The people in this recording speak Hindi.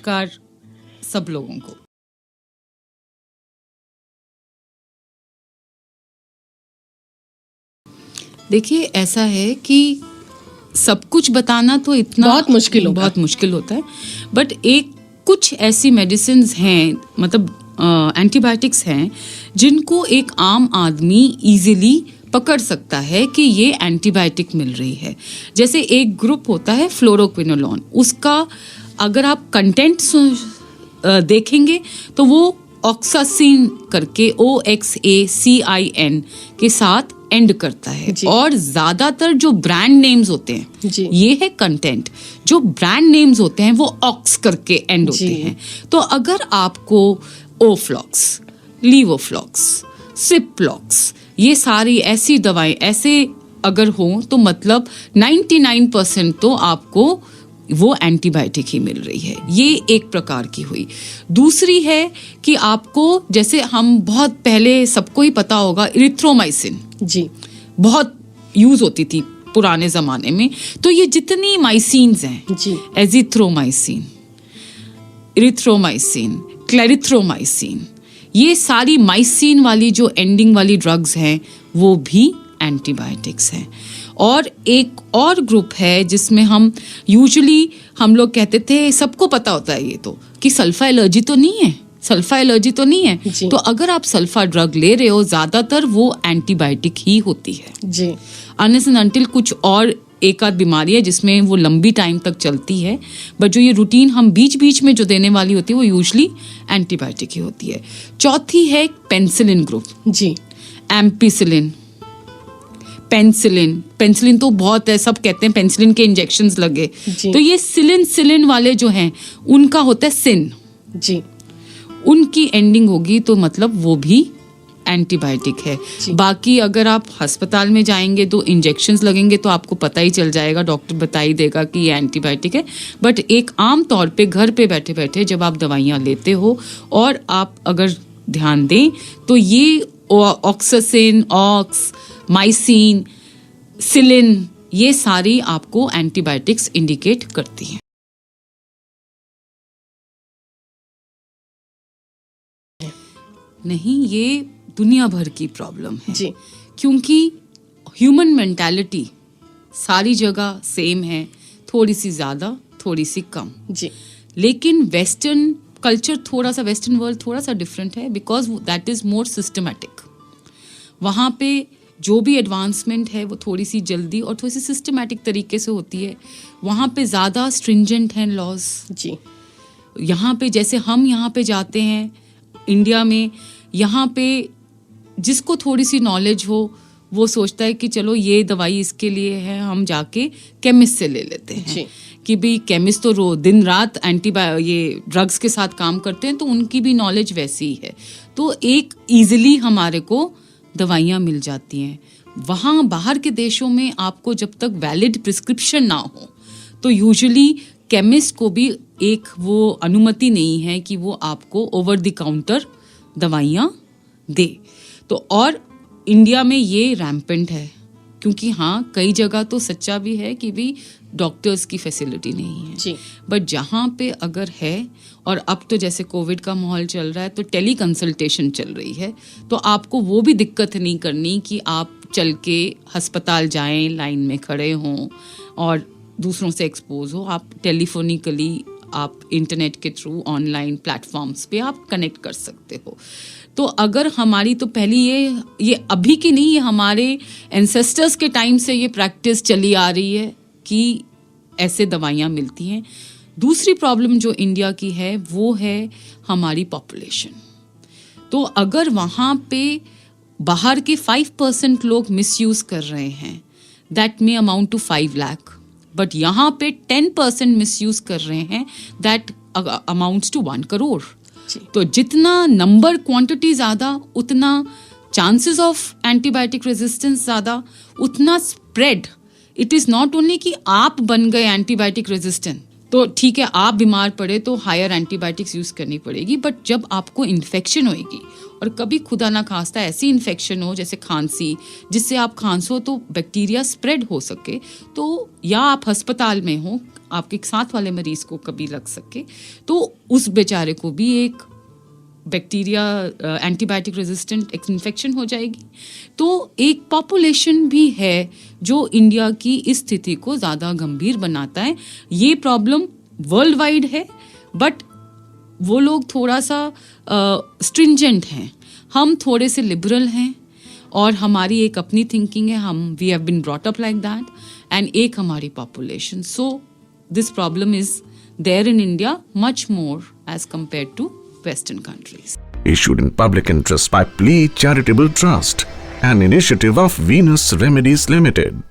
नमस्कार सब लोगों को। देखिए, ऐसा है कि सब कुछ बताना तो इतना बहुत मुश्किल होता है, बट कुछ ऐसी मेडिसिन्स हैं, मतलब एंटीबायोटिक्स हैं, जिनको एक आम आदमी इजीली पकड़ सकता है कि ये एंटीबायोटिक मिल रही है। जैसे एक ग्रुप होता है फ्लोरोक्विनोलोन, उसका अगर आप कंटेंट देखेंगे तो वो ऑक्सासिन करके OXACIN के साथ एंड करता है, और ज्यादातर जो ब्रांड नेम्स होते हैं, ये है कंटेंट, जो ब्रांड नेम्स होते हैं वो ऑक्स करके एंड होते हैं। तो अगर आपको ओफ्लॉक्स, लीवोफ्लॉक्स, सिप्लॉक्स, ये सारी ऐसी दवाएं ऐसे अगर हो तो मतलब 99% तो आपको वो एंटीबायोटिक ही मिल रही है। ये एक प्रकार की हुई। दूसरी है कि आपको, जैसे हम बहुत पहले सबको ही पता होगा, इरिथ्रोमाइसिन बहुत यूज होती थी पुराने जमाने में। तो ये जितनी माइसिन्स हैं, एजिथ्रोमाइसिन, इरिथ्रोमाइसिन, क्लेरिथ्रोमाइसिन, ये सारी माइसिन वाली जो एंडिंग वाली ड्रग्स हैं वो भी एंटीबायोटिक्स हैं। और एक और ग्रुप है जिसमें हम लोग कहते थे, सबको पता होता है ये तो, कि सल्फा एलर्जी तो नहीं है, तो अगर आप सल्फा ड्रग ले रहे हो ज्यादातर वो एंटीबायोटिक ही होती है अनलेस एंड अनटिल कुछ और एक आध बीमारी है जिसमें वो लंबी टाइम तक चलती है, बट जो ये रूटीन हम बीच बीच में जो देने वाली होती है वो यूजुअली एंटीबायोटिक ही होती है। चौथी है पेनिसिलिन ग्रुप, एम्पिसिलिन, पेनिसिलिन तो बहुत है, सब कहते हैं पेनिसिलिन के इंजेक्शंस लगे, तो ये सिलिन वाले जो हैं उनका होता है सिन, उनकी एंडिंग होगी तो मतलब वो भी एंटीबायोटिक है। बाकी अगर आप अस्पताल में जाएंगे तो इंजेक्शंस लगेंगे तो आपको पता ही चल जाएगा, डॉक्टर बता ही देगा कि ये एंटीबायोटिक है। बट एक आम तौर पे घर पे बैठे बैठे जब आप दवाइयाँ लेते हो और आप अगर ध्यान दें तो ये ऑक्सासिन, ऑक्स, माइसिन, सिलिन, ये सारी आपको एंटीबायोटिक्स इंडिकेट करती हैं। नहीं, ये दुनिया भर की प्रॉब्लम है क्योंकि ह्यूमन मेंटालिटी सारी जगह सेम है, थोड़ी सी ज़्यादा थोड़ी सी कम लेकिन वेस्टर्न कल्चर वेस्टर्न वर्ल्ड थोड़ा सा डिफरेंट है, because that is more systematic. वहाँ पे जो भी एडवांसमेंट है वो थोड़ी सी जल्दी और थोड़ी सी सिस्टमैटिक तरीके से होती है। वहाँ पे ज़्यादा स्ट्रिंजेंट हैं लॉज। यहाँ पे जैसे हम यहाँ पे जाते हैं इंडिया में, यहाँ पे जिसको थोड़ी सी नॉलेज हो वो सोचता है कि चलो ये दवाई इसके लिए है, हम जाके केमिस्ट से ले लेते हैं कि भाई केमिस्ट तो दिन रात ये ड्रग्स के साथ काम करते हैं, तो उनकी भी नॉलेज वैसी ही है, तो एक ईजिली हमारे को दवाइयाँ मिल जाती हैं। वहाँ बाहर के देशों में आपको जब तक वैलिड प्रिस्क्रिप्शन ना हो तो यूजुअली केमिस्ट को भी एक वो अनुमति नहीं है कि वो आपको ओवर द काउंटर दवाइयाँ दे। तो और इंडिया में ये रैम्पेंट है क्योंकि हाँ कई जगह तो सच्चा भी है कि भी डॉक्टर्स की फैसिलिटी नहीं है, बट जहाँ पे अगर है, और अब तो जैसे कोविड का माहौल चल रहा है तो टेली कंसल्टेशन चल रही है, तो आपको वो भी दिक्कत नहीं करनी कि आप चल के अस्पताल जाएं, लाइन में खड़े हों और दूसरों से एक्सपोज हो। आप टेलीफोनिकली, आप इंटरनेट के थ्रू, ऑनलाइन प्लेटफॉर्म्स पे आप कनेक्ट कर सकते हो। तो अगर हमारी तो पहली ये अभी की नहीं, ये हमारे एंसेस्टर्स के टाइम से ये प्रैक्टिस चली आ रही है कि ऐसे दवाइयाँ मिलती हैं। दूसरी प्रॉब्लम जो इंडिया की है वो है हमारी पॉपुलेशन। तो अगर वहाँ पे बाहर के 5% लोग मिसयूज कर रहे हैं, that may amount to 5 lakh, but यहाँ पे 10% मिसयूज कर रहे हैं, दैट अमाउंट्स टू 1 करोड़। तो जितना नंबर क्वांटिटी ज़्यादा, उतना चांसेस ऑफ एंटीबायोटिक रेजिस्टेंस ज़्यादा, उतना spread. It is not only कि आप बन गए एंटीबायोटिक रेजिस्टेंट तो ठीक है, आप बीमार पड़े तो हायर एंटीबायोटिक्स यूज़ करनी पड़ेगी, बट जब आपको इन्फेक्शन होएगी और कभी खुदा ना खास्ता ऐसी इन्फेक्शन हो जैसे खांसी, जिससे आप खांसो तो बैक्टीरिया स्प्रेड हो सके, तो या आप अस्पताल में हो, आपके साथ वाले मरीज को कभी लग सके, तो उस बेचारे को भी एक बैक्टीरिया एंटीबायोटिक रेजिस्टेंट इन्फेक्शन हो जाएगी। तो एक पॉपुलेशन भी है जो इंडिया की इस स्थिति को ज़्यादा गंभीर बनाता है। ये प्रॉब्लम वर्ल्ड वाइड है, बट वो लोग थोड़ा सा स्ट्रिंजेंट हैं, हम थोड़े से लिबरल हैं, और हमारी एक अपनी थिंकिंग है, हम we have been brought up like that, and एक हमारी population. So this problem is there in India much more as compare to Western countries. Issued in public interest by Plea Charitable Trust, an initiative of Venus Remedies Limited.